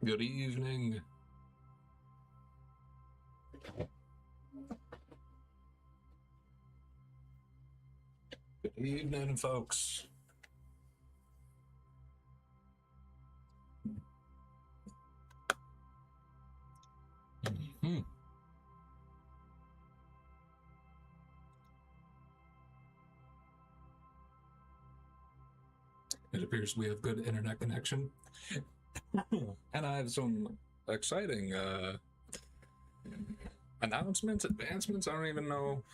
Good evening. Good evening, folks. It appears we have good internet connection. And I have some exciting announcements, advancements. I don't even know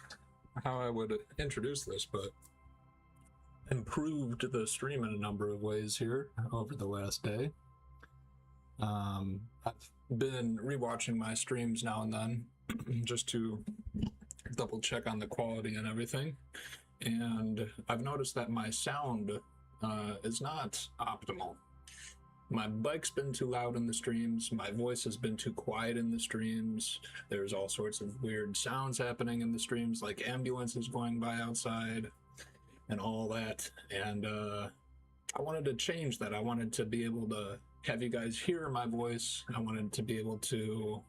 how I would introduce this, but improved the stream in a number of ways here over the last day. I've been rewatching my streams now and then just to double check on the quality and everything. And I've noticed that my sound is not optimal. My bike's been too loud in the streams. My voice has been too quiet in the streams. There's all sorts of weird sounds happening in the streams, like ambulances going by outside and all that. And I wanted to change that. I wanted to be able to have you guys hear my voice. I wanted to be able to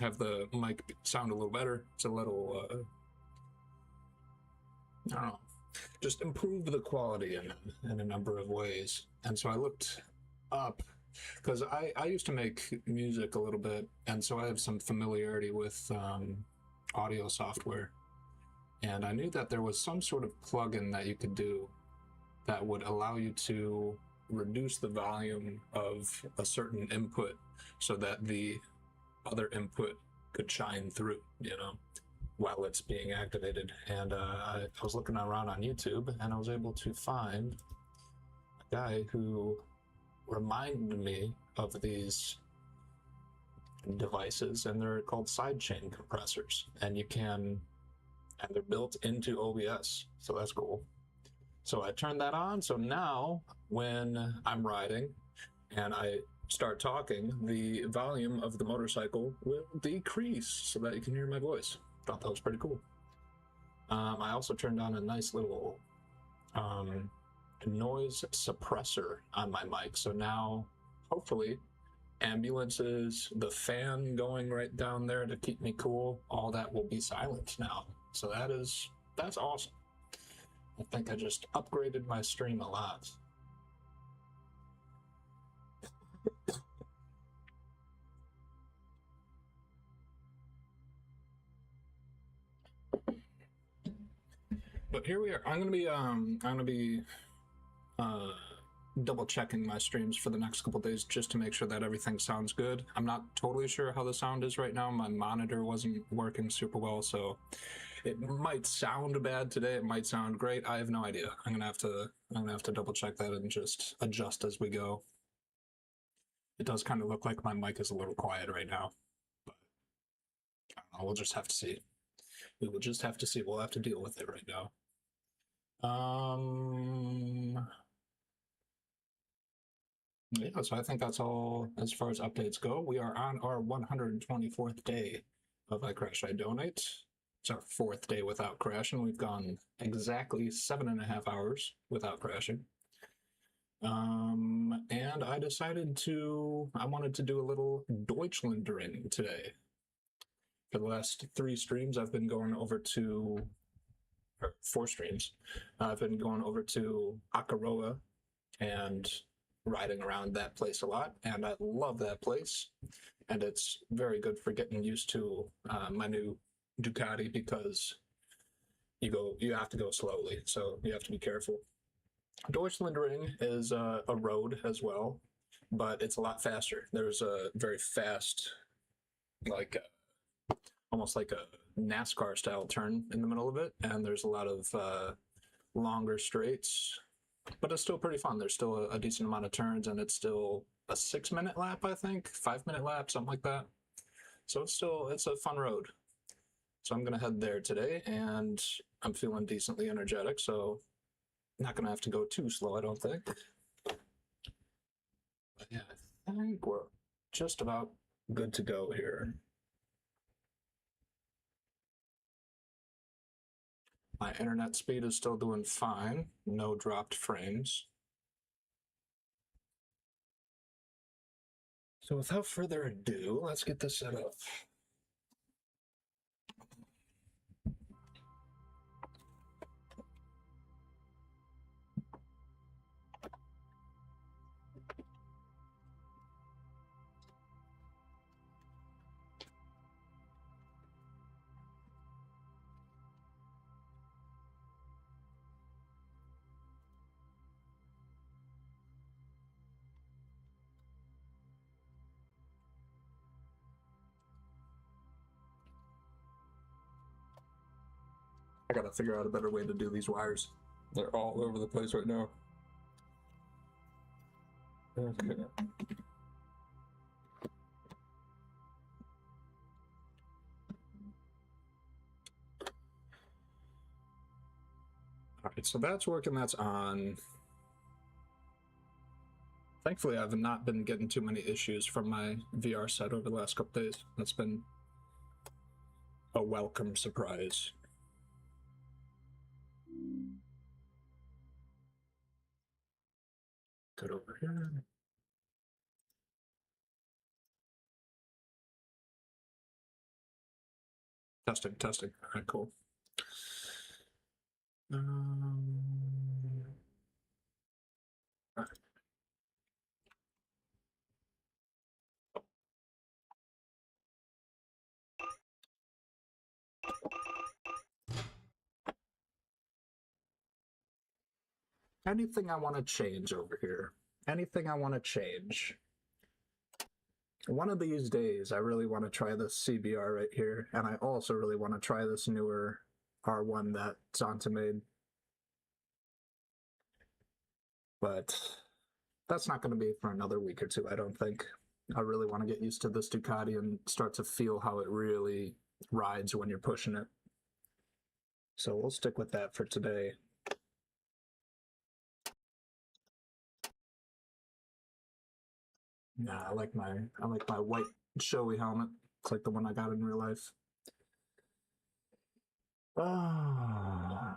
have the mic sound a little better. It's a little, I don't know, just improve the quality in a number of ways. And so I looked up, because I used to make music a little bit, and so I have some familiarity with audio software. And I knew that there was some sort of plugin that you could do that would allow you to reduce the volume of a certain input so that the other input could shine through, you know, while it's being activated. And I was looking around on YouTube, and I was able to find a guy who reminded me of these devices, and they're called sidechain compressors, and they're built into OBS, so that's cool. So I turned that on, so now when I'm riding and I start talking, the volume of the motorcycle will decrease so that you can hear my voice. Thought that was pretty cool. I also turned on a nice little noise suppressor on my mic, so now hopefully ambulances, the fan going right down there to keep me cool, all that will be silent now. So that's awesome. I think I just upgraded my stream a lot. But here we are. I'm gonna be double checking my streams for the next couple days just to make sure that everything sounds good. I'm not totally sure how the sound is right now. My monitor wasn't working super well, so it might sound bad today. It might sound great. I have no idea. I'm gonna have to double check that and just adjust as we go. It does kind of look like my mic is a little quiet right now, but I don't know. We'll just have to see. We will just have to see. We'll have to deal with it right now. Yeah, so I think that's all as far as updates go. We are on our 124th day of I Crash, I Donate. It's our 4th day without crashing. We've gone exactly 7.5 hours without crashing. And I decided I wanted to do a little Deutschlandring today. For the last 3 streams, I've been going over to, or 4 streams, I've been going over to Akaroa and riding around that place a lot, and I love that place. And it's very good for getting used to my new Ducati, because you have to go slowly, so you have to be careful. Deutschlandring is a road as well, but it's a lot faster. There's a very fast, like almost like a NASCAR style turn in the middle of it, and there's a lot of longer straights, but it's still pretty fun. There's still a decent amount of turns, and it's still a 6-minute lap, I think, 5-minute lap, something like that. So it's a fun road. So I'm gonna head there today, and I'm feeling decently energetic, so not gonna have to go too slow, I don't think. But yeah, I think we're just about good to go here. My internet speed is still doing fine, no dropped frames. So without further ado, let's get this set up. I gotta figure out a better way to do these wires. They're all over the place right now. Okay. Alright, so that's working, that's on. Thankfully, I've not been getting too many issues from my VR set over the last couple days. That's been a welcome surprise. Good over here. Testing. All right, cool. All right. Anything I want to change over here? Anything I want to change? One of these days, I really want to try this CBR right here, and I also really want to try this newer R1 that Zonta made. But that's not going to be for another week or two, I don't think. I really want to get used to this Ducati and start to feel how it really rides when you're pushing it. So we'll stick with that for today. Nah, I like my white showy helmet. It's like the one I got in real life. Ah.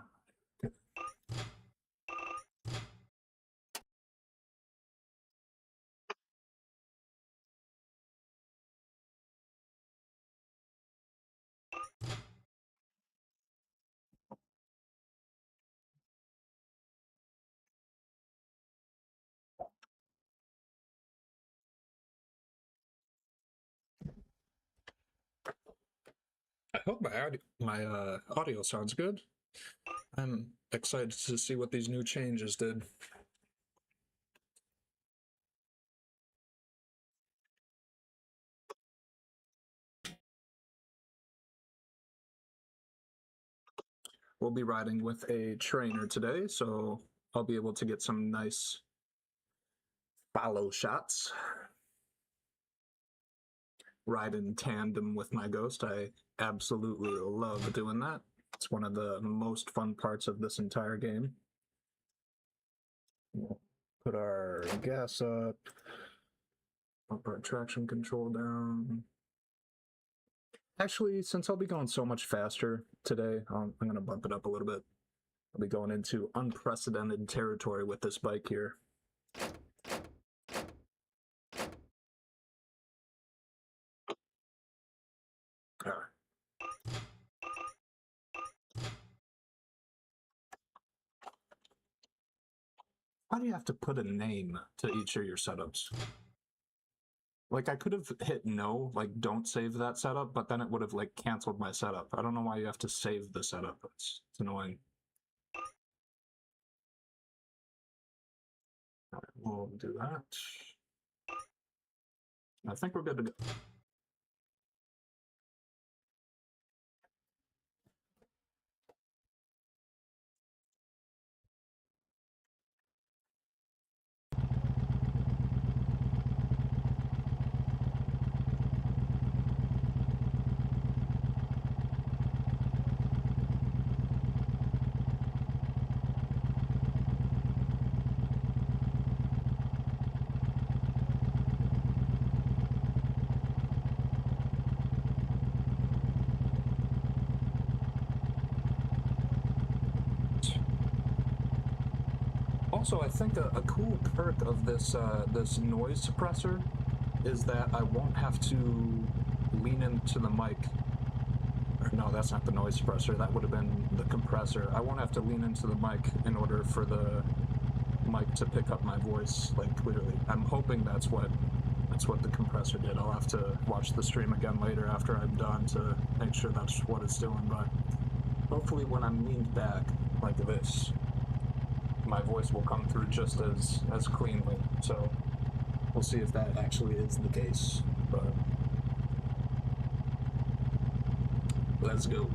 I hope my audio sounds good. I'm excited to see what these new changes did. We'll be riding with a trainer today, so I'll be able to get some nice follow shots. Ride in tandem with my Ghost. I absolutely love doing that. It's one of the most fun parts of this entire game. We'll put our gas up, bump our traction control down. Actually, since I'll be going so much faster today, I'm going to bump it up a little bit. I'll be going into unprecedented territory with this bike here. All right. Why do you have to put a name to each of your setups? Like, I could have hit no, like, don't save that setup, but then it would have, like, canceled my setup. I don't know why you have to save the setup. It's annoying. All right, we'll do that. I think we're good to go. Also, I think a cool perk of this this noise suppressor is that I won't have to lean into the mic. Or no, that's not the noise suppressor. That would have been the compressor. I won't have to lean into the mic in order for the mic to pick up my voice, like, clearly. I'm hoping that's what the compressor did. I'll have to watch the stream again later after I'm done to make sure that's what it's doing, but hopefully when I'm leaned back like this, my voice will come through just as cleanly. So we'll see if that actually is the case, but let's go.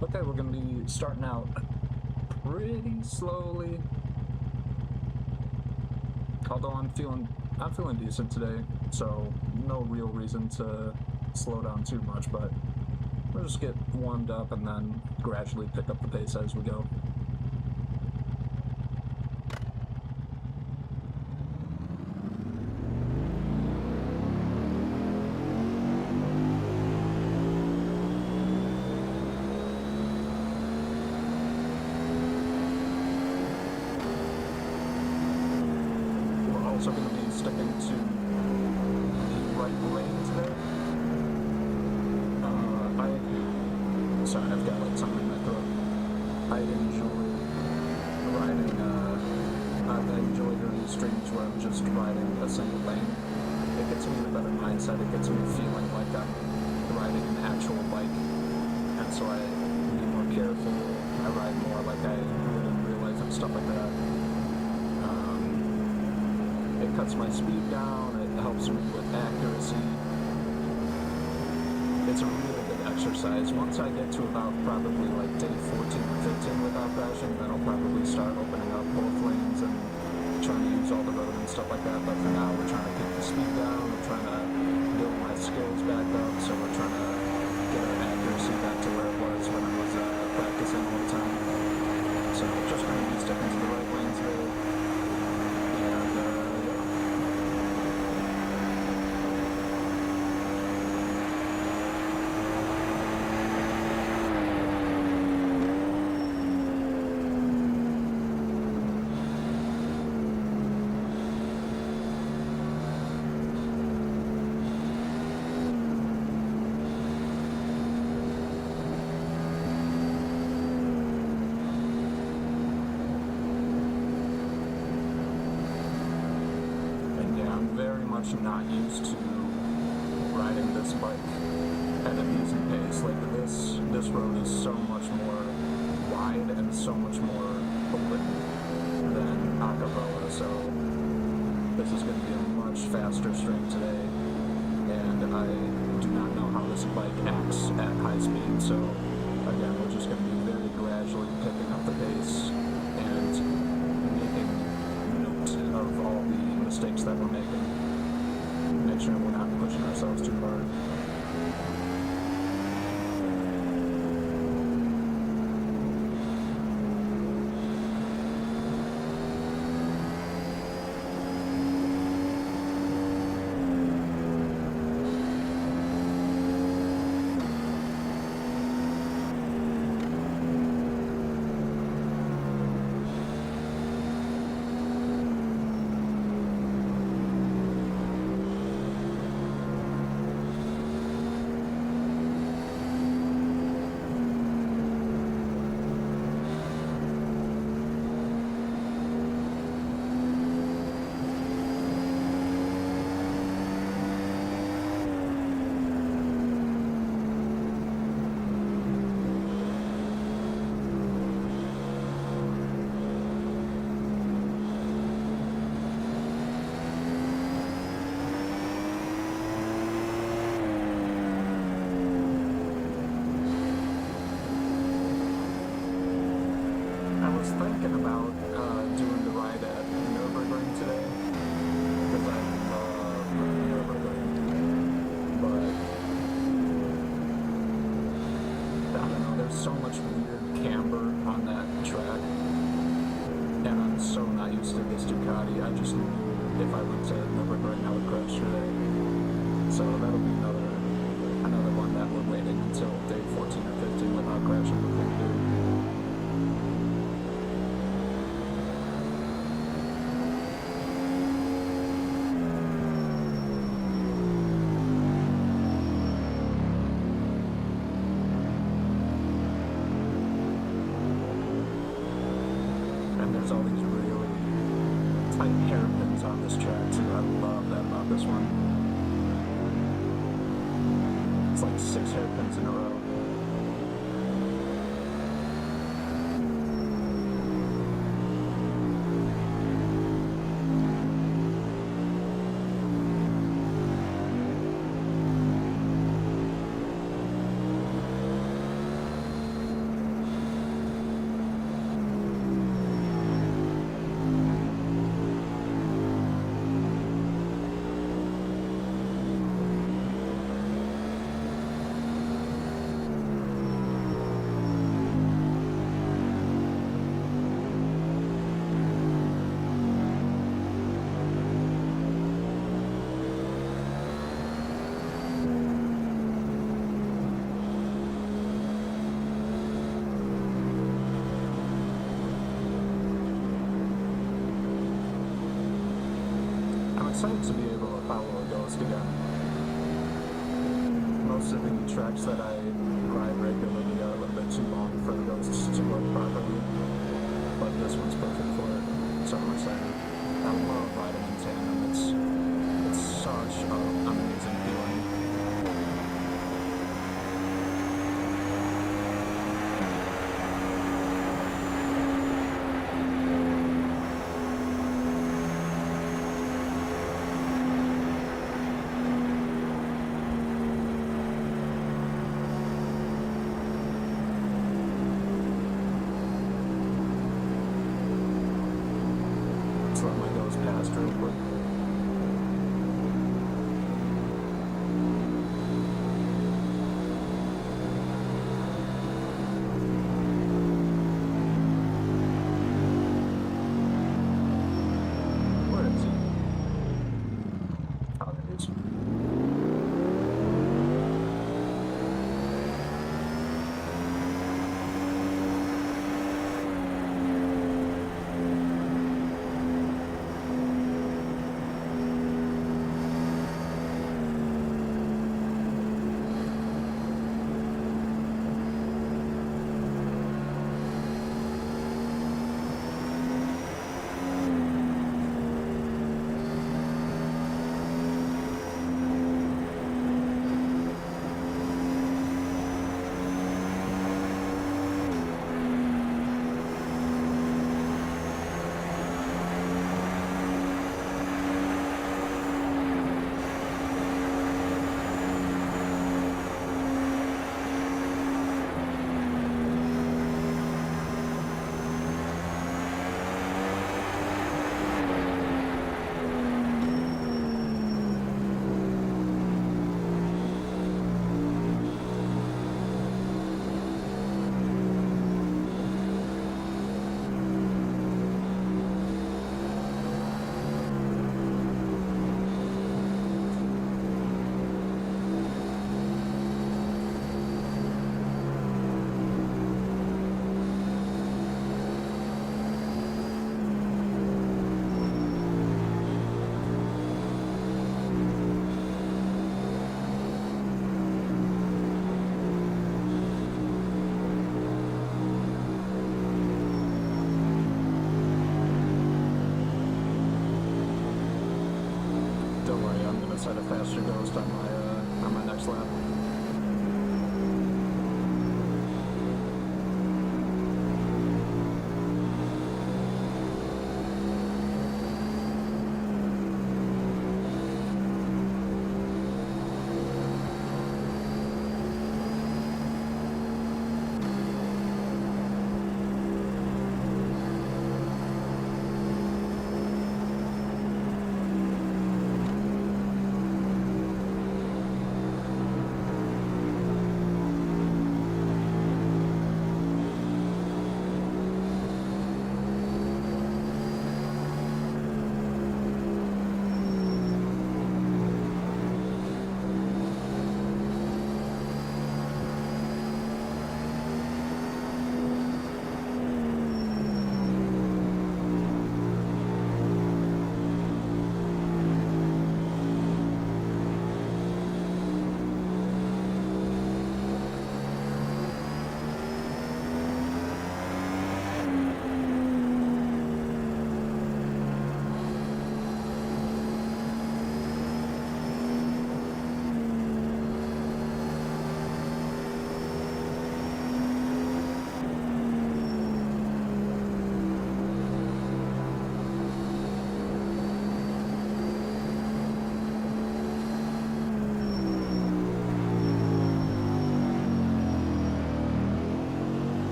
Okay, we're gonna be starting out pretty slowly. Although I'm feeling decent today, so no real reason to slow down too much, but we'll just get warmed up and then gradually pick up the pace as we go. Also going to be sticking to the right lane today. Sorry, I've got like something in my throat. I enjoy riding, I enjoy doing these streams where I'm just riding a single lane. It gets me in a better mindset, it gets me feeling like I'm riding an actual bike. And so I be more careful, I ride more like I would in real life and stuff like that. It cuts my speed down, it helps me with accuracy. It's a really good exercise. Once I get to about probably like day 14 or 15 without crashing, then I'll probably start opening up both lanes and trying to use all the road and stuff like that. But for now, we're trying to keep the speed down, we're trying to build my skills back up, so we're trying to get our accuracy back to where it was when I was practicing all the time. So just going to be sticking to the right lanes today. Not used to riding this bike at a decent pace. Like this road is so much more wide and so much more open than Acapella, so this is going to be a much faster stream today, and I do not know how this bike acts at high speed, so again, we're just going to be very gradually picking up the pace and making note of all the mistakes that we're making. Make sure we're not pushing ourselves too hard. Thinking about doing the ride at Nürburgring today, because I love Nürburgring, but I don't know, there's so much weird camber on that track, and I'm so not used to this Ducati. I just knew if I went to Nürburgring, I would crash today. So that'll be another one that we're waiting until day 14 or 15 without crashing before we do. And there's all these really tight hairpins on this track too. I love that about this one. It's like 6 hairpins in a row. I'm excited to be able to follow a ghost again. Most of the tracks that I ride regularly are a little bit too long for the ghosts to work properly, but this one's perfect for it, so I'm excited. I love riding in tandem. It's such an amazing feeling. Let's let my ghost past real quick. Where is he? Oh, there he is. Don't worry, I'm gonna set a faster ghost on my next lap.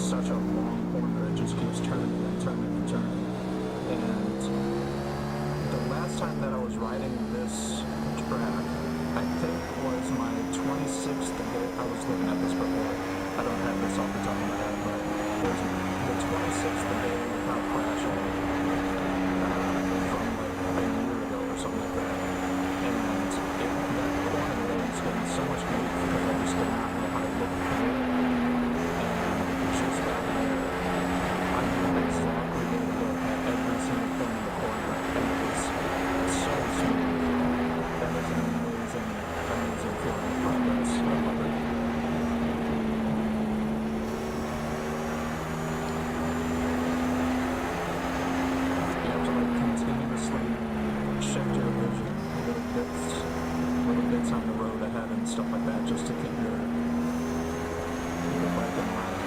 such a long corner, it just keeps turning and turning and turning. And the last time that I was riding this track, I think was my 26th day. I was looking at this before. I don't have this off the top of my head, but it was the 26th day without crashing from like a year ago or something like that. And that corner there has been so much grief because I just did not know how to look through it. And just back there, I knew exactly where to look at every single point in the corner, and it was so smooth. That is an amazing, amazing feeling of progress. I love it. You have to like continuously shift your vision little bits on the road ahead and stuff like that, just to keep your bike in line.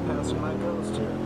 Passing my ghost here.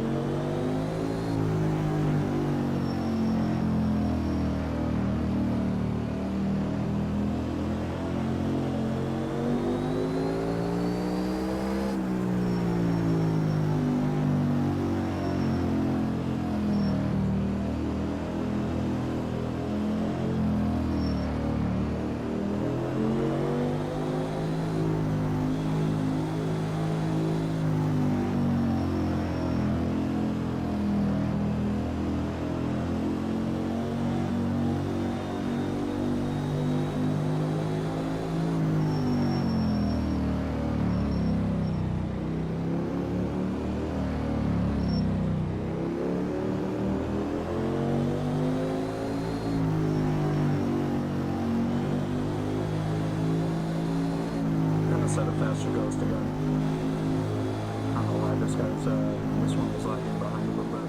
Set a faster ghost again. I don't know why this one was lagging behind a little bit.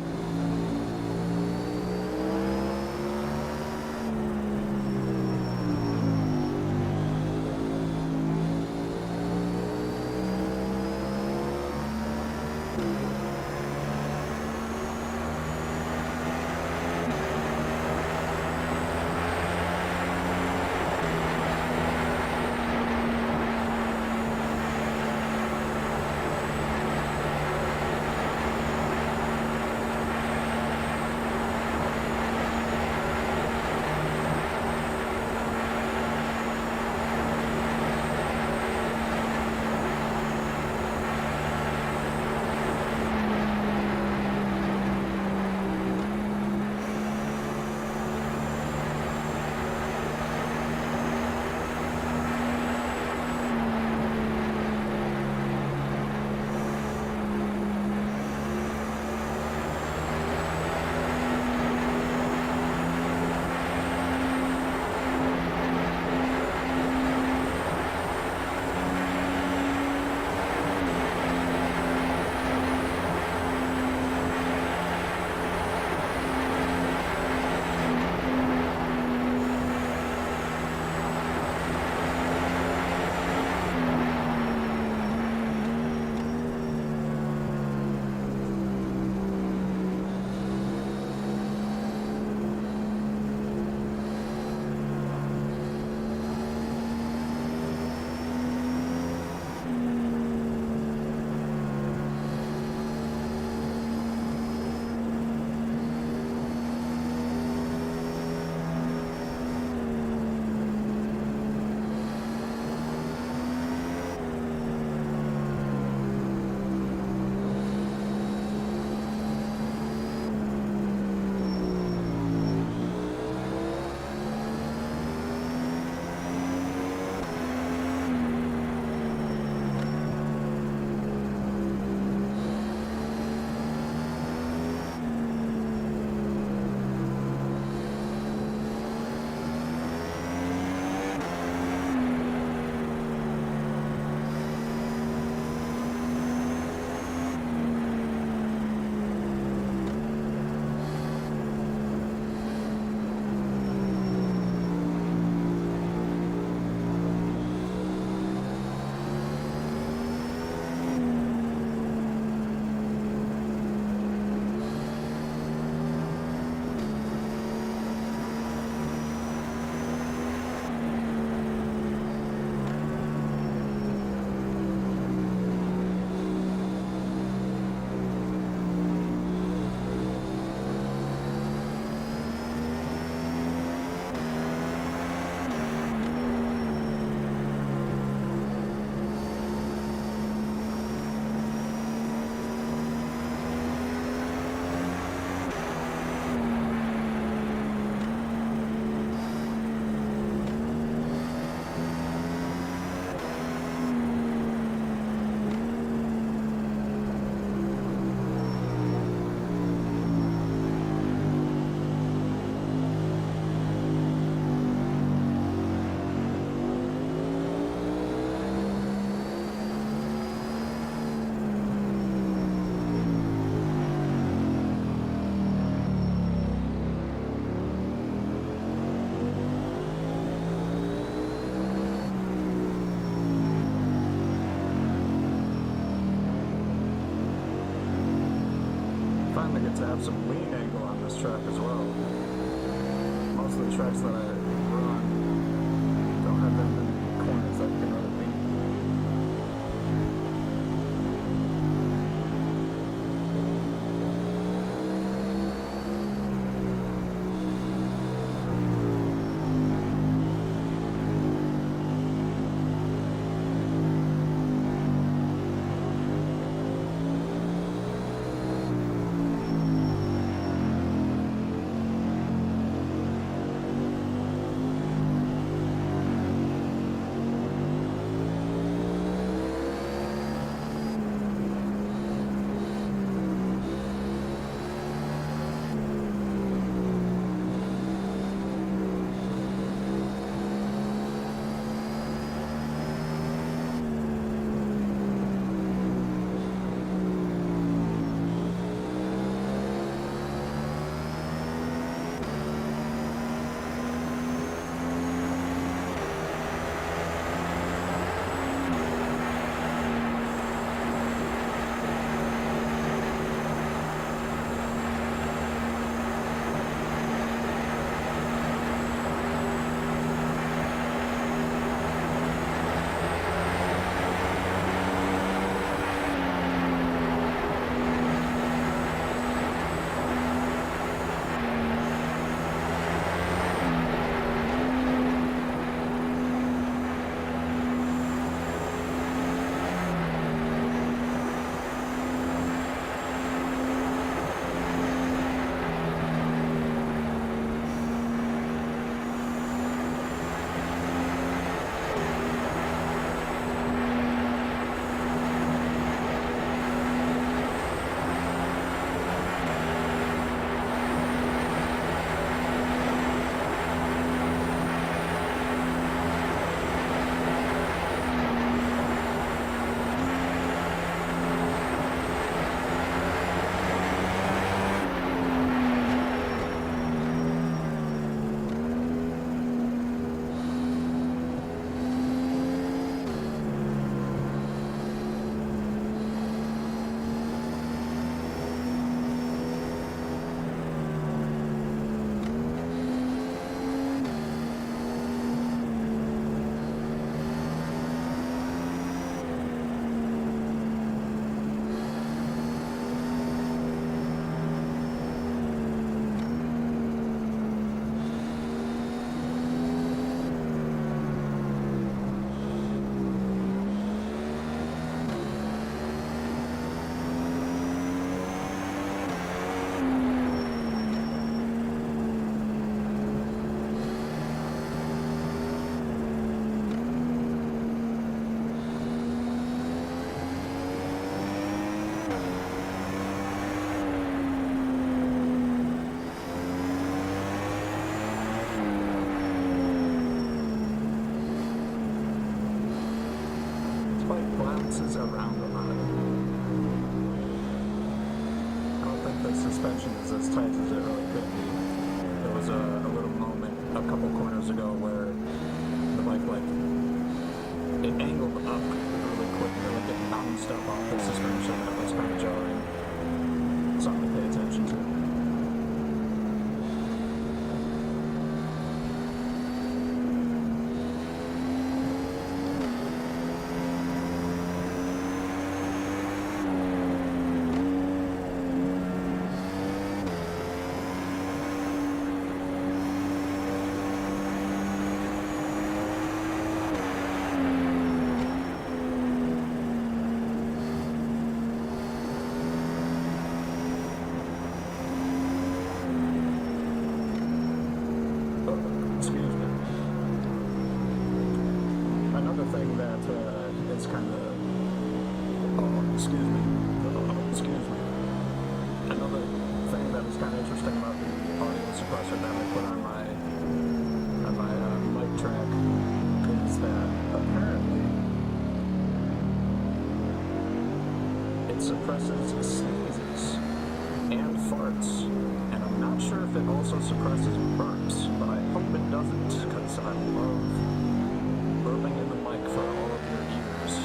like to have some lean angle on this track as well. Most of the tracks that I run don't have that many corners that can really lean. Bounces around a lot. I don't think the suspension is as tight as it really could be. There was a little moment a couple corners ago where the bike, like, it angled up really quick, like it bounced up off the suspension. That was kind of jarring. Something to pay attention to. Suppresses sneezes and farts, and I'm not sure if it also suppresses burps, but I hope it doesn't, because I love burping in the mic for all of your ears.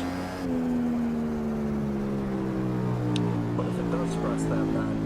But if it does suppress that, then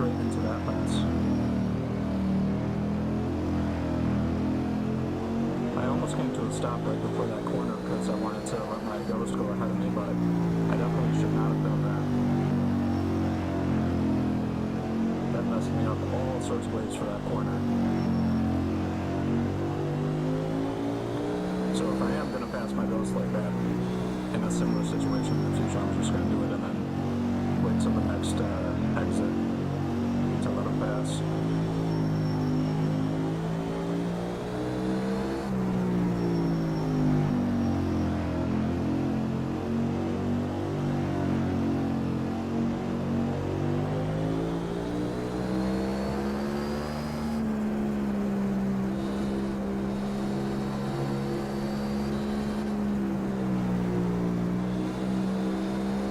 straight into that pass. I almost came to a stop right before that corner because I wanted to let my ghost go ahead of me, but I definitely should not have done that. That messed me up all sorts of ways for that corner. So if I am going to pass my ghost like that in a similar situation in the future, I'm just going to do it and then wait till the next exit to let him pass.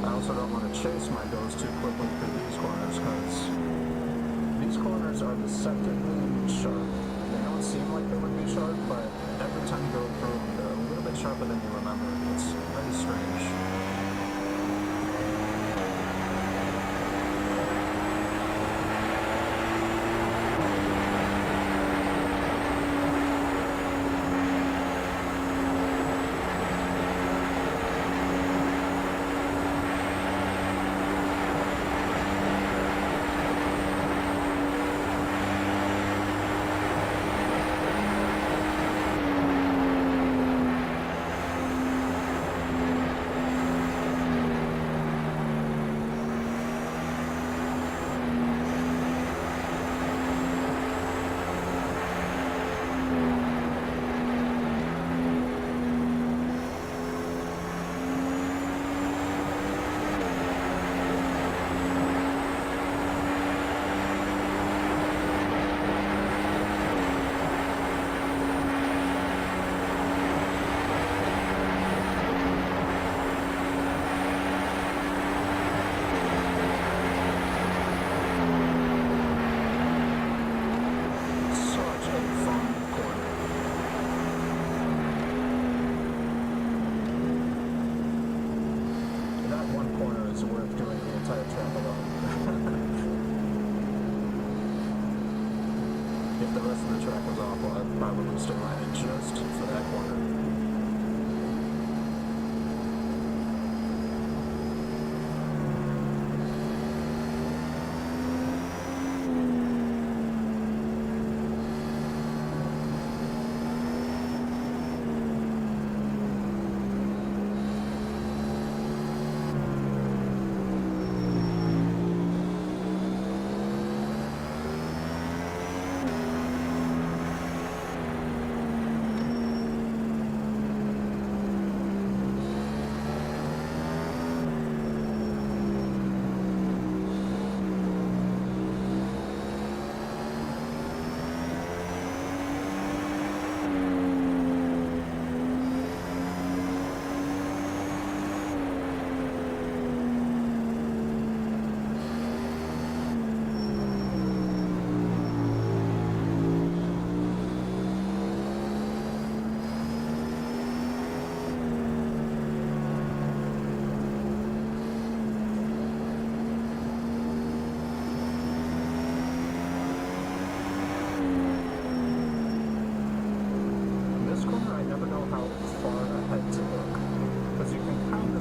I also don't want to chase my ghost too quickly through these corners because these corners are deceptively sharp. They don't seem like they would be sharp, but every time you go through them, they're a little bit sharper than you remember. It's very strange. If the rest of the track was awful, I'd probably still line it just for that corner.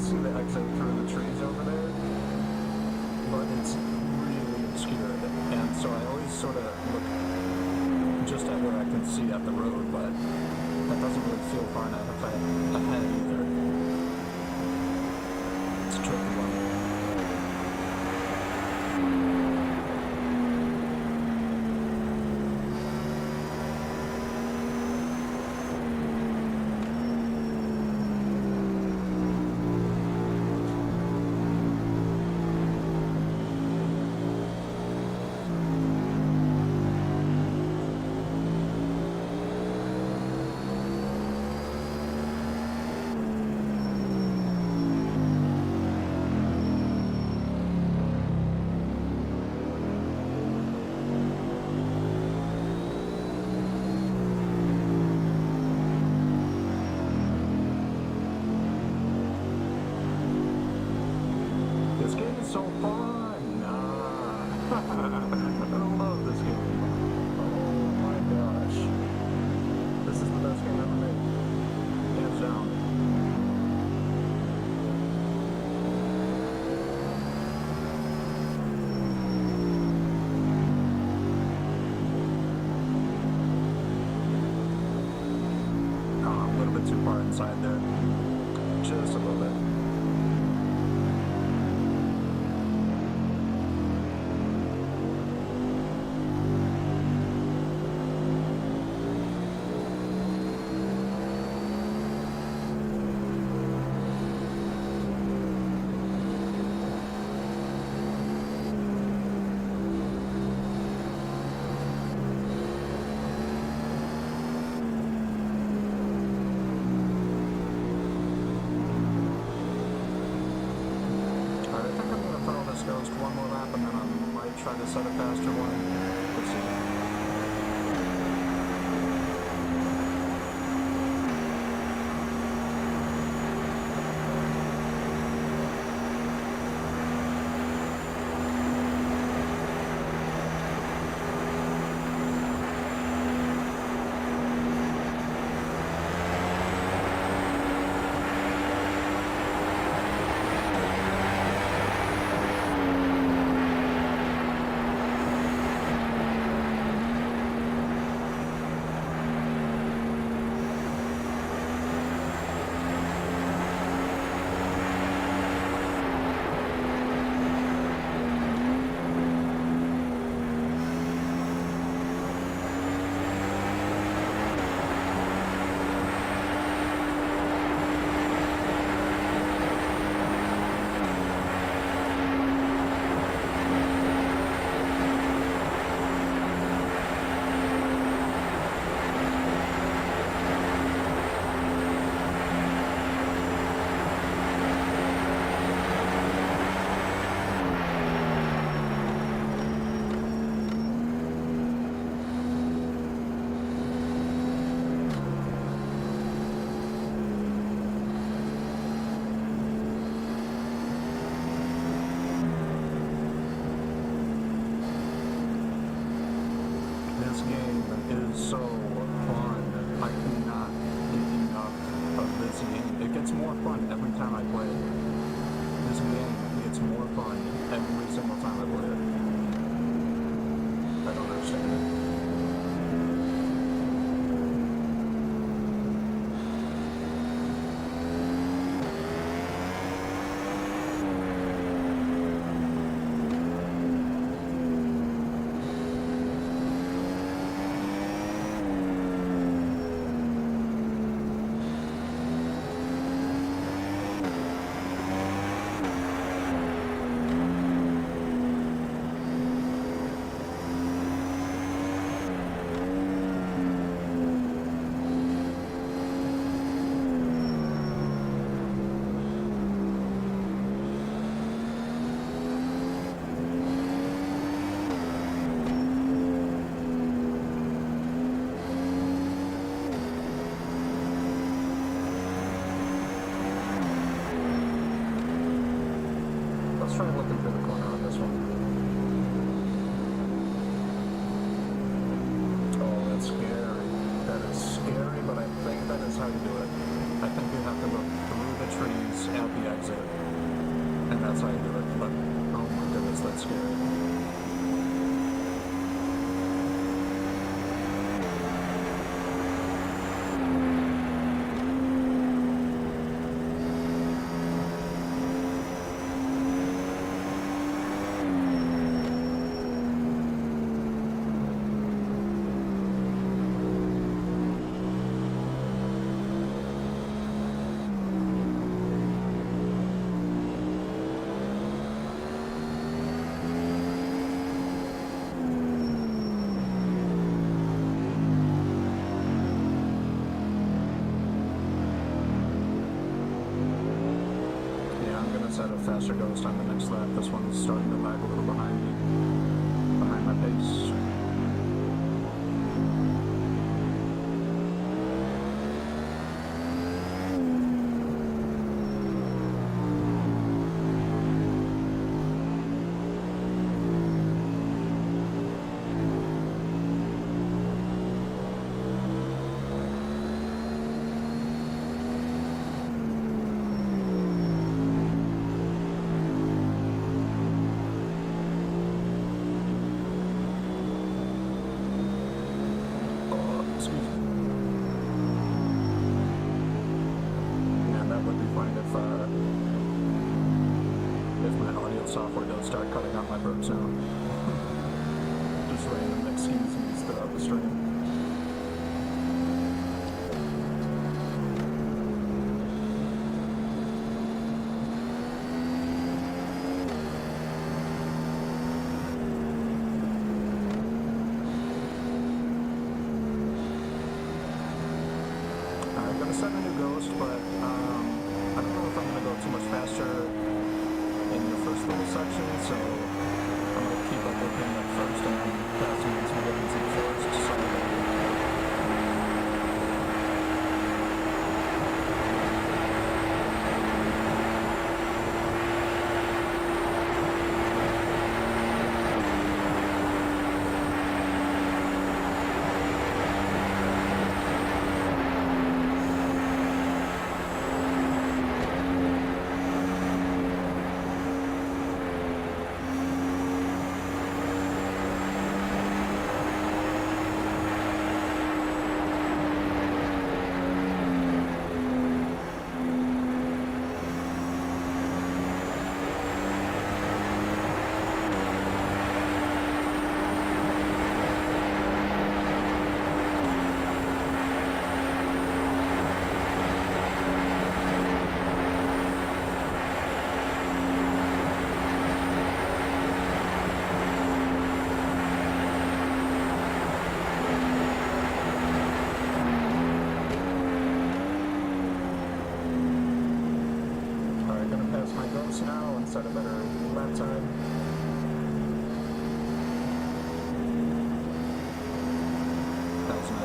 See the exit through the trees over there, but it's really obscured, and so I always sort of look just at where I can see at the road, but that doesn't really feel far enough ahead either. It's a tricky one. So fun! Nah. try to set a faster one. Let's see. This game is so fun. I cannot get enough of this game. It gets more fun every time I play it. This game gets more fun every single time I play it. I don't understand it. Let's try looking through the corner on this one. Oh, that's scary. That is scary, but I think that is how you do it. I think you have to look through the trees at the exit, and that's how you do it. But, oh my goodness, that's scary. Set a faster ghost on the next lap. This one's starting to lag a little behind me, behind my pace. Software does start cutting out my burps now. Just random excuses throughout the stream. I'm gonna set a new ghost, but I don't know if I'm gonna go too much faster in the first little section, so I'm going to keep up with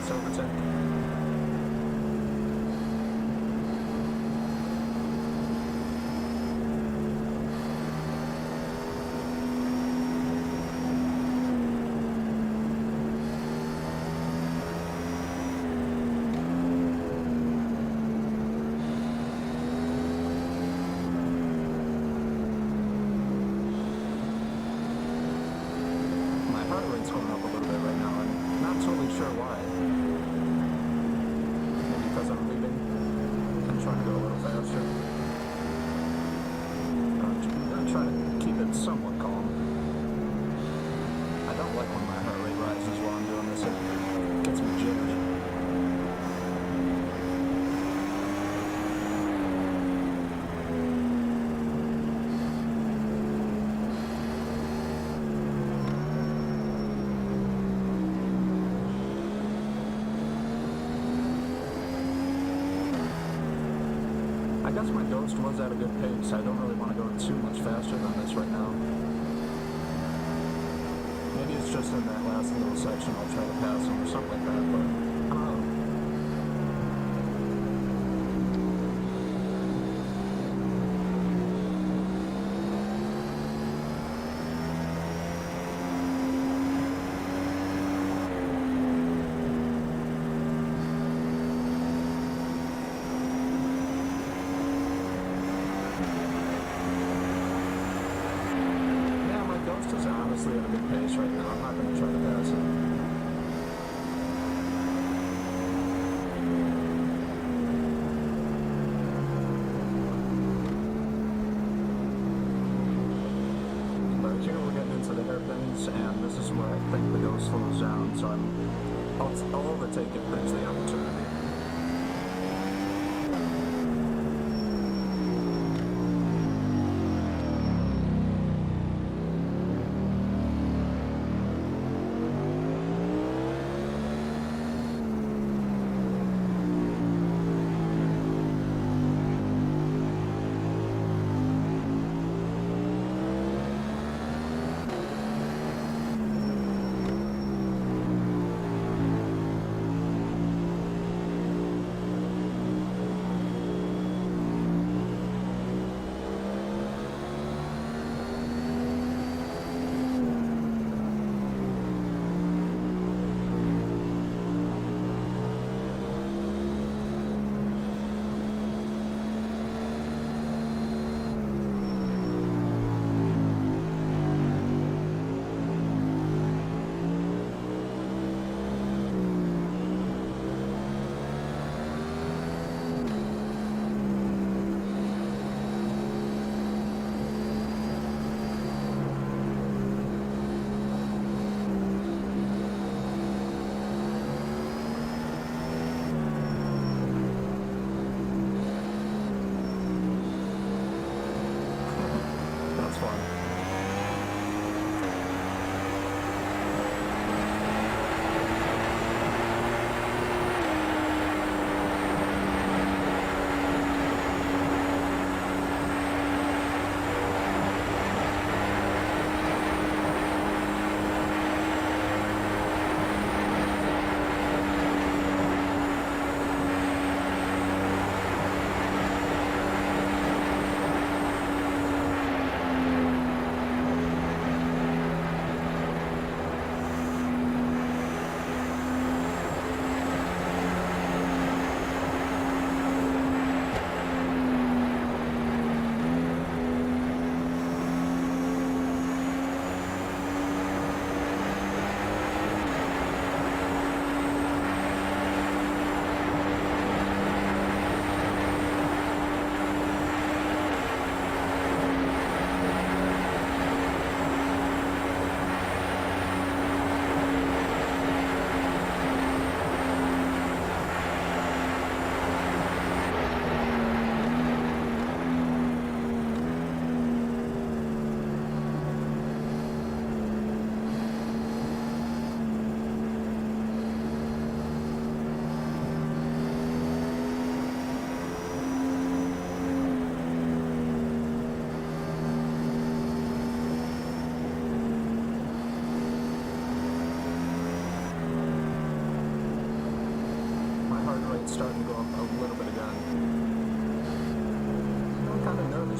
fast overtake. Somewhat calm. I don't like when my heart rate rises while I'm doing this. It gets me jittery. I guess my Ghost was at a good pace. I don't really want to go too much faster than this right now. Maybe it's just in that last little section I'll try to pass him or something like that, but I don't know. Is honestly at a good pace right now. I'm not going to try to pass it. But here we're getting into the hairpins, and this is where I think the Ghost slows down, so I'll overtake it if there's the opportunity.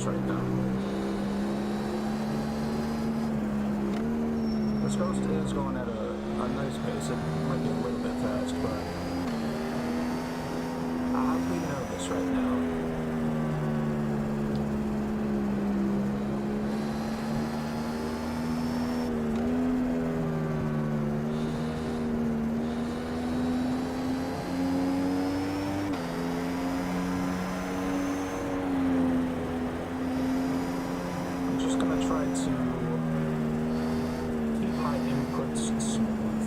right now. This Ghost is going at a nice pace. It might be a little bit fast, but I'll be nervous right now. Try to keep my inputs smooth.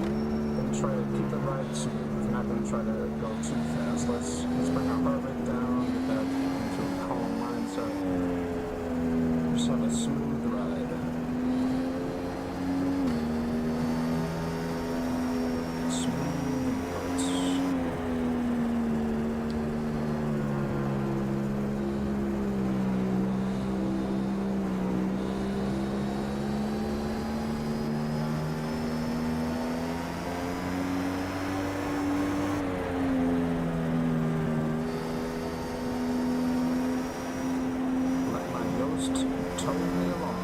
I'm going to try to keep the ride smooth. I'm not going to try to go too fast. Let's bring our heart rate down, get that into a calm mindset. Just have a smooth ride. Smooth inputs. Totally along.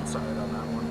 Side on that one.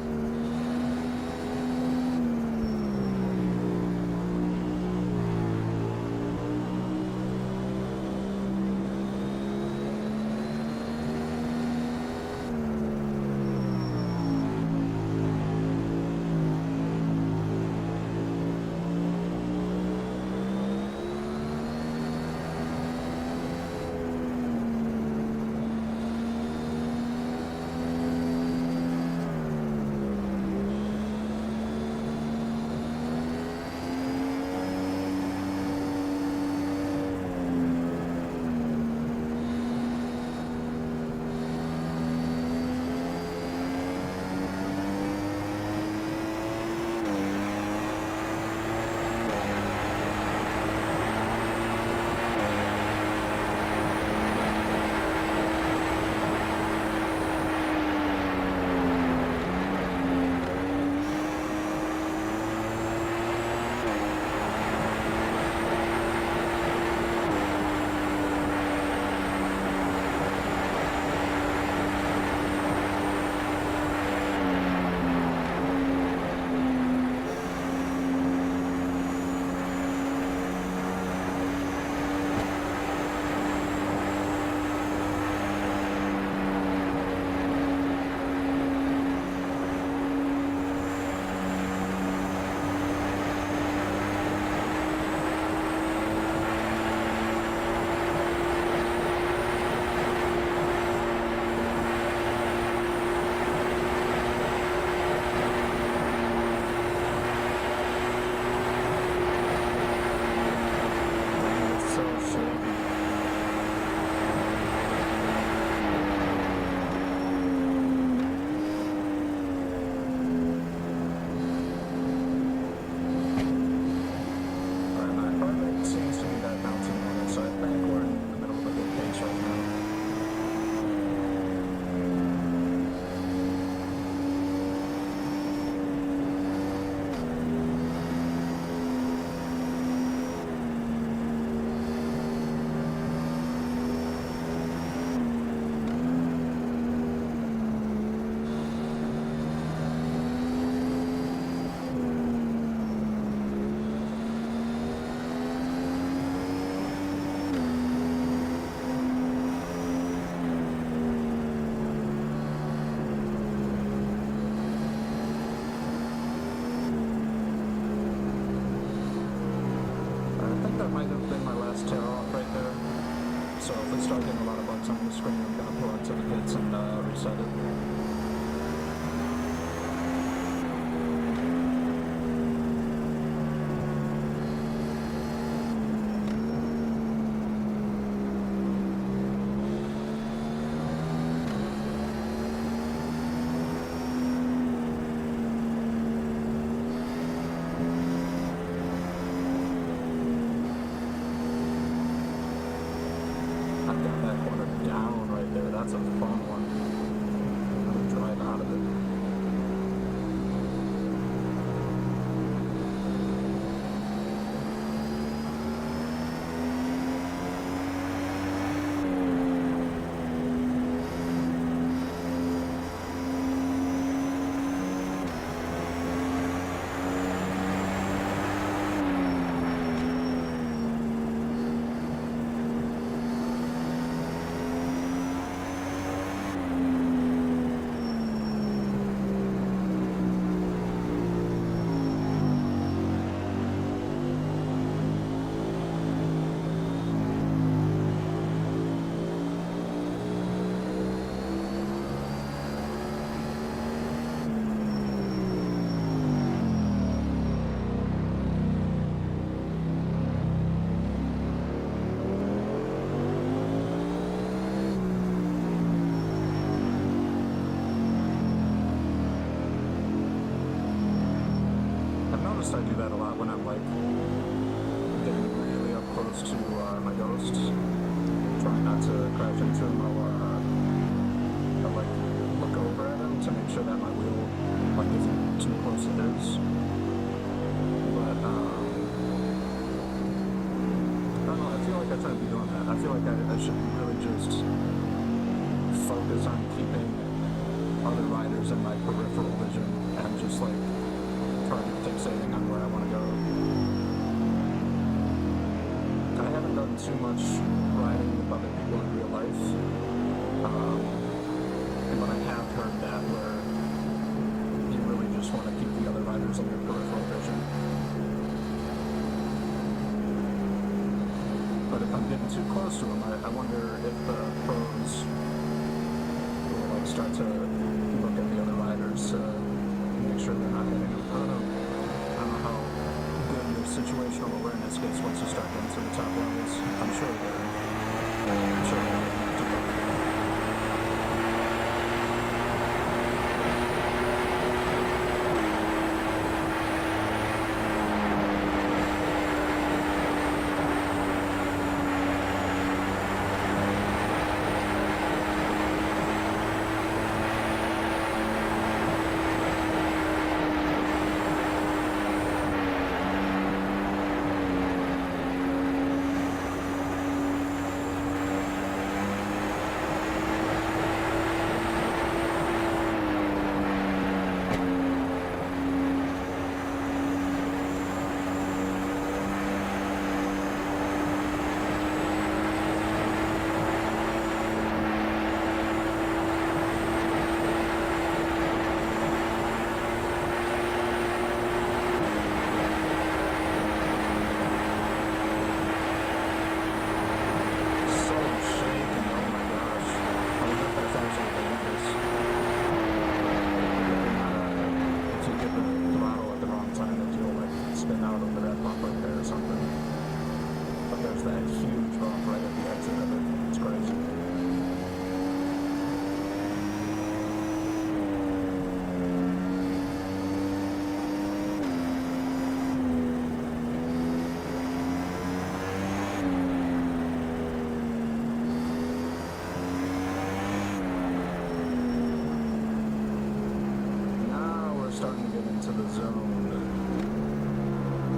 that's a fun one. I'm gonna drive out of it. I do that a lot when I'm like getting really up close to my ghost, trying not to crash into him. I'll like look over at him to make sure that my wheel like isn't too close to his. But I don't know. I feel like I shouldn't be doing that. I feel like I should really just focus on keeping other riders in my peripheral vision and just like fixating on where I want to go. I haven't done too much riding with other people in real life, but I have heard that where you really just want to keep the other riders in your peripheral vision. But if I'm getting too close to them, I wonder if the pros will like start to look at the other riders to make sure they're not hitting them. I don't know how good your situational awareness gets once you start getting to the top levels. I'm sure they're enough to go.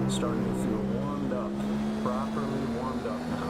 Starting to feel warmed up, properly warmed up now.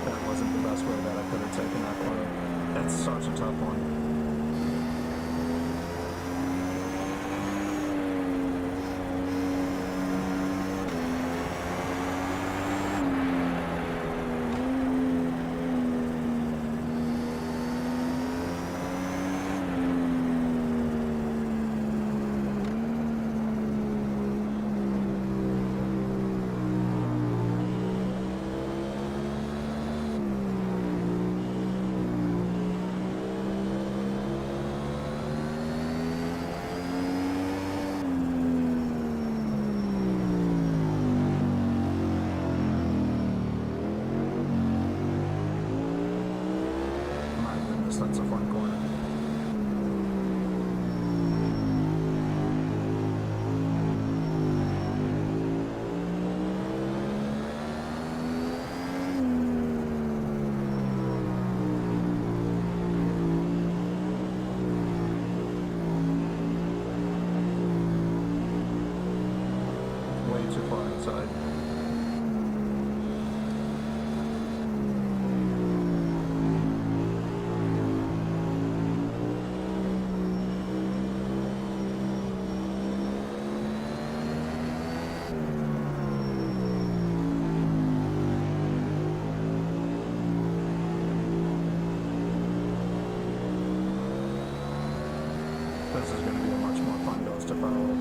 That wasn't the best way that I could have taken that one. That's such a tough one. This is going to be a much more fun ghost to follow.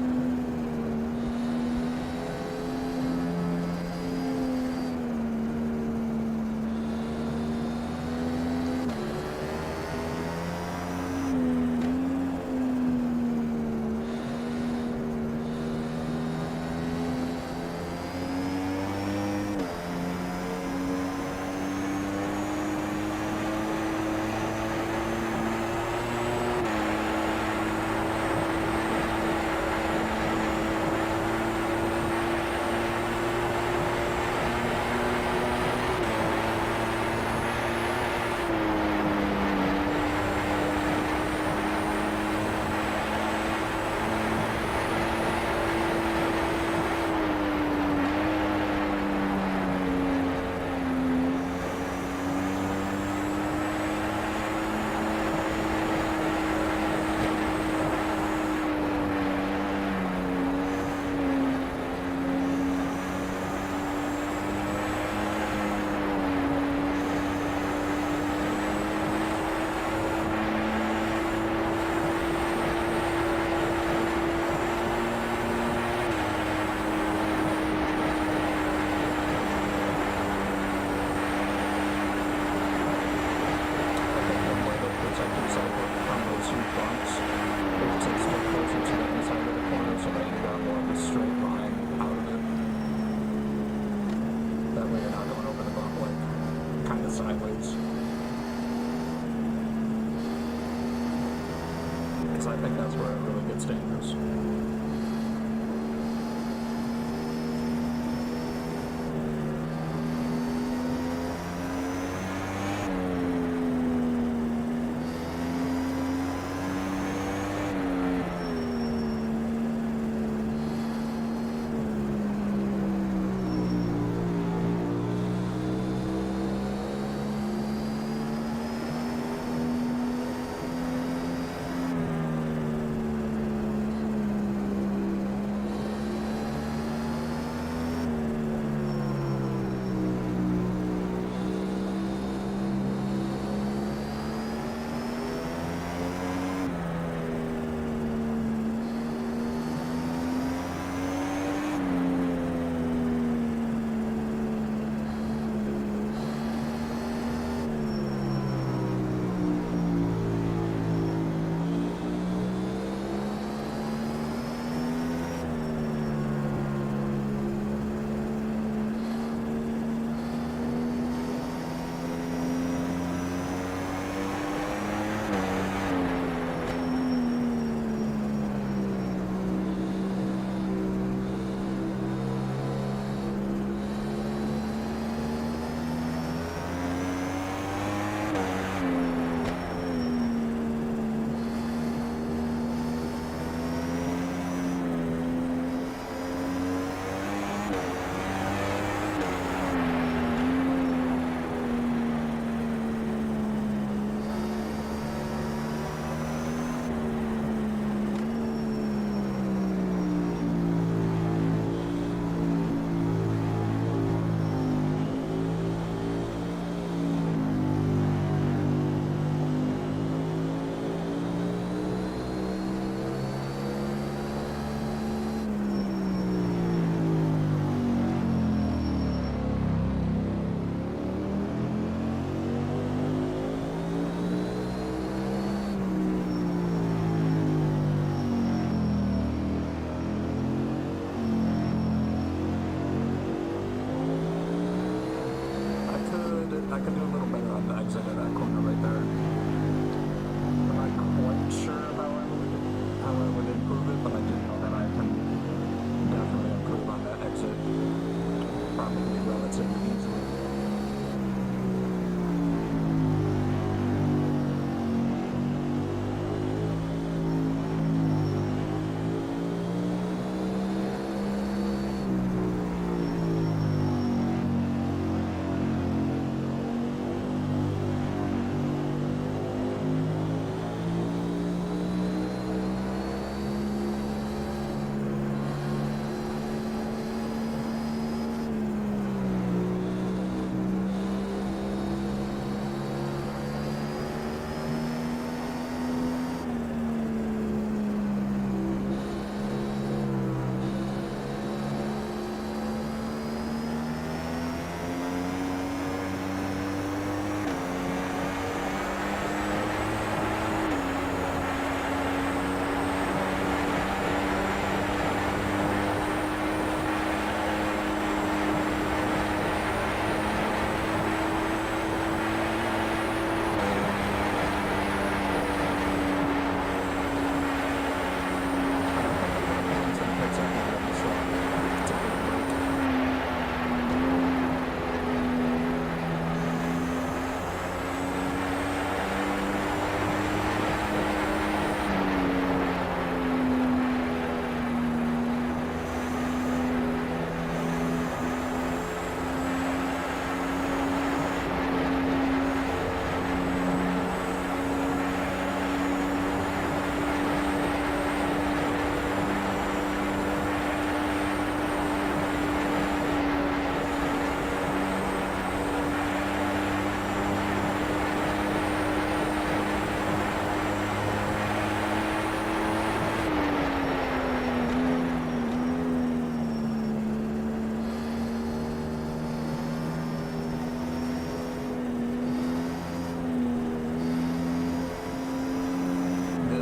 Sideways. Because I think that's where it really gets dangerous.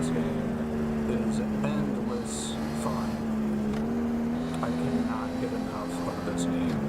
this game is endless fun. I cannot get enough of this game.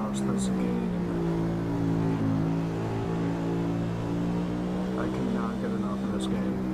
This game. I cannot get enough of this game.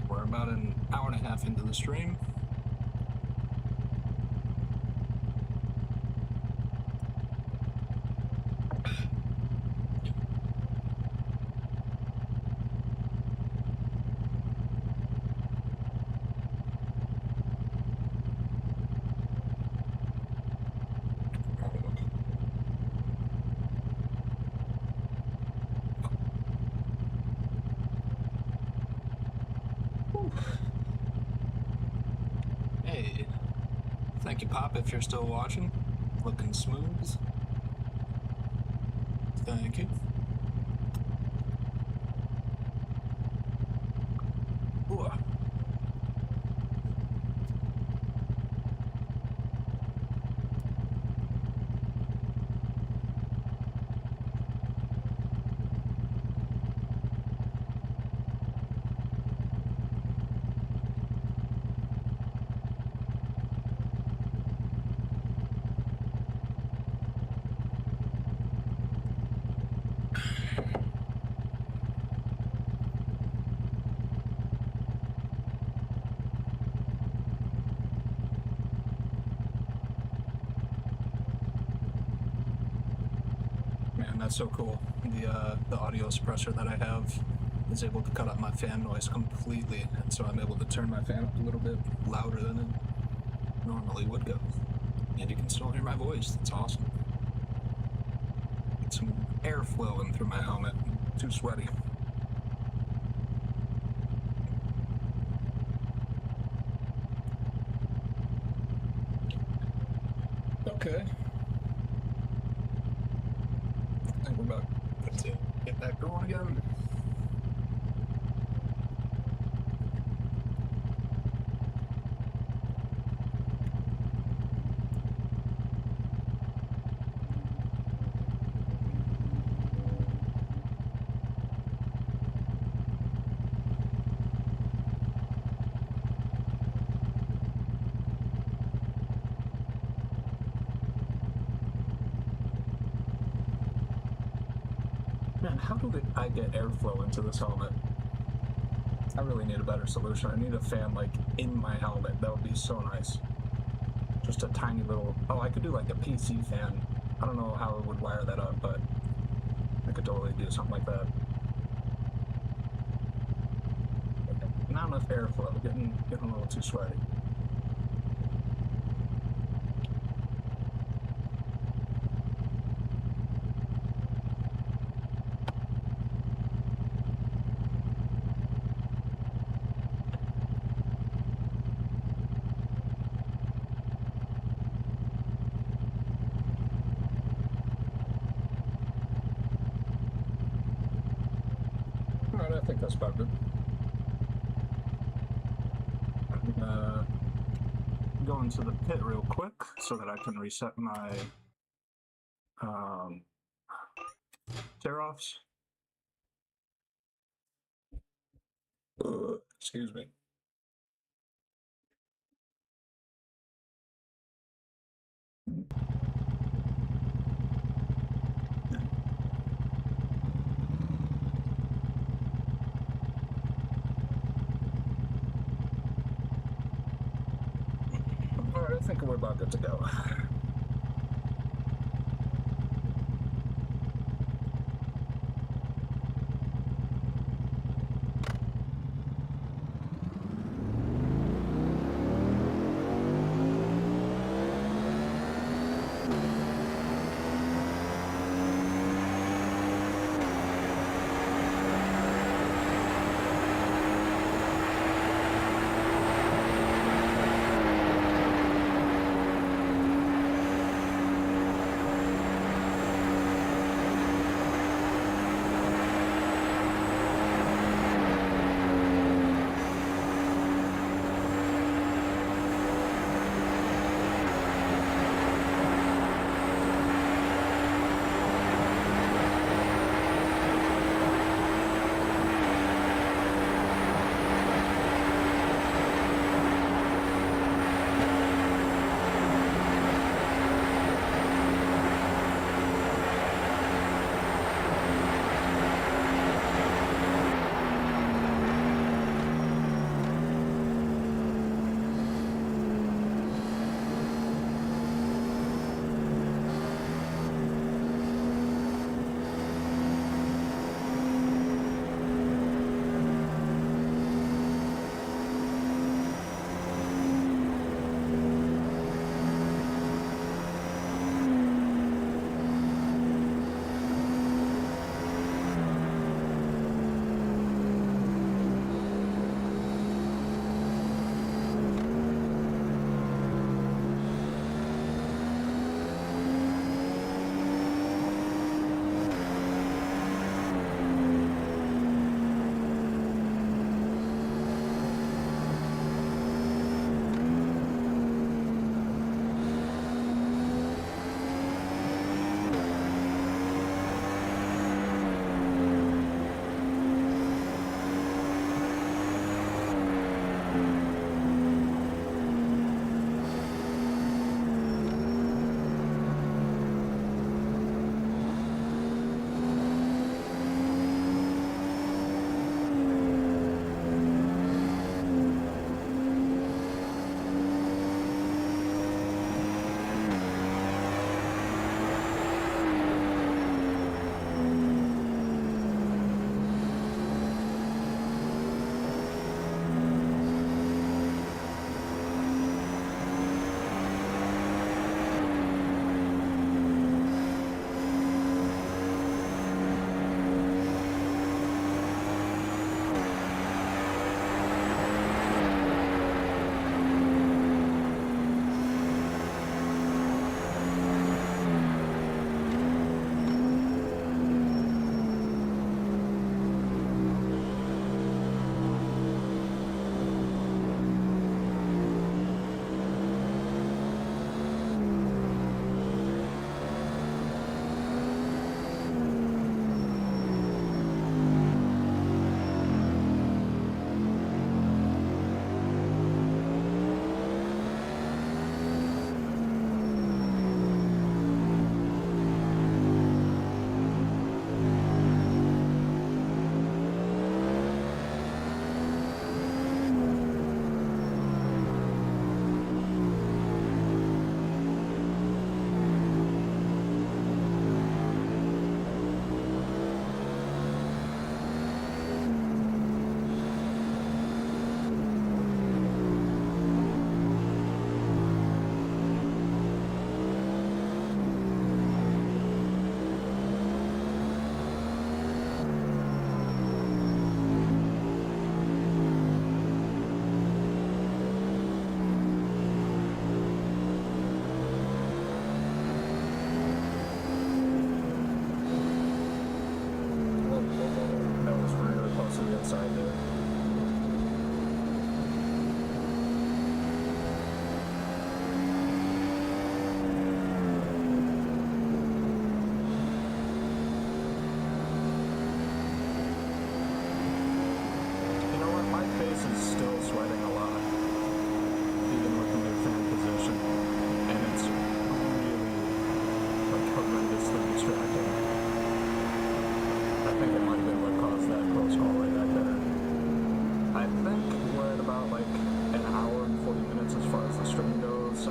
We're about an hour and a half into the stream. Hey, thank you, Pop, if you're still watching. Looking smooth. Thank you. Ooh. that's so cool. The audio suppressor that I have is able to cut out my fan noise completely, and so I'm able to turn my fan up a little bit louder than it normally would go. And you can still hear my voice. That's awesome. Get some air flowing through my helmet. Too sweaty. Okay. I think we're about to get that going again. Man, how do I get airflow into this helmet? I really need a better solution. I need a fan, like, in my helmet. That would be so nice. Just a tiny little... Oh, I could do, like, a PC fan. I don't know how I would wire that up, but I could totally do something like that. Okay. Not enough airflow. Getting a little too sweaty. Alright, I think that's about good. I'm gonna go into the pit real quick so that I can reset my Tearoffs. Excuse me. Alright, I think we're about good to go.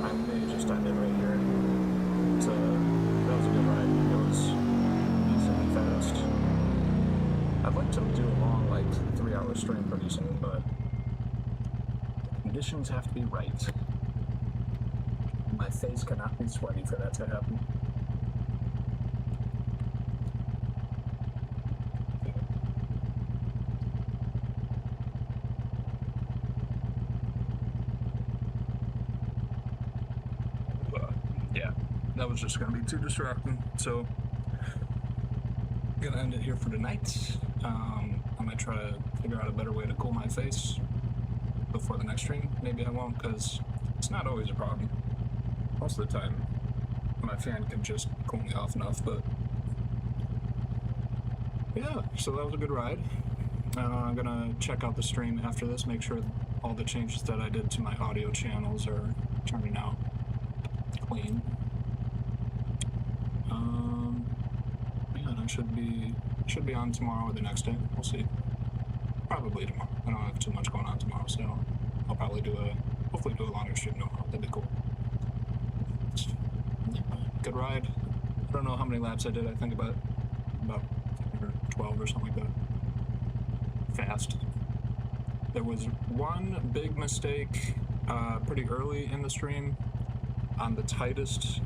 I may just end it right here. That was a good ride. It was decently fast. I'd like to do a long, like, 3-hour stream pretty soon, but conditions have to be right. My face cannot be sweaty for that to happen. Yeah, that was just gonna be too distracting, so I'm gonna end it here for tonight. I might try to figure out a better way to cool my face before the next stream. Maybe I won't, because it's not always a problem. Most of the time, my fan can just cool me off enough, but yeah, so that was a good ride. I'm gonna check out the stream after this, make sure all the changes that I did to my audio channels are turning out clean. Yeah, and I should be on tomorrow or the next day. We'll see. Probably tomorrow. I don't have too much going on tomorrow, so I'll probably hopefully do a longer stream tomorrow. That'd be cool. Good ride. I don't know how many laps I did. I think about 12 or something like that. Fast. There was one big mistake pretty early in the stream. On the tightest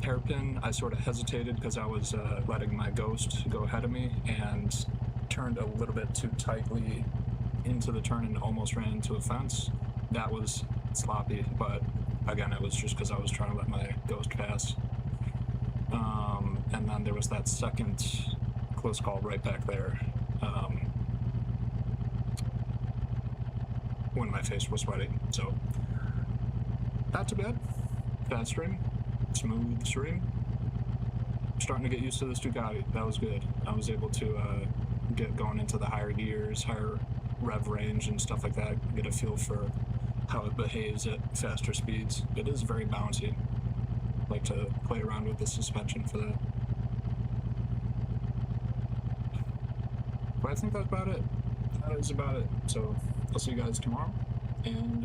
hairpin, I sort of hesitated because I was letting my ghost go ahead of me and turned a little bit too tightly into the turn and almost ran into a fence. That was sloppy, but again, it was just because I was trying to let my ghost pass. And then there was that second close call right back there when my face was sweaty. So, not too bad. Fast stream, smooth stream. Starting to get used to this Ducati. That was good. I was able to get going into the higher gears, higher rev range and stuff like that, get a feel for how it behaves at faster speeds. It is very bouncy. I like to play around with the suspension for that. But I think that's about it. That is about it. So I'll see you guys tomorrow, and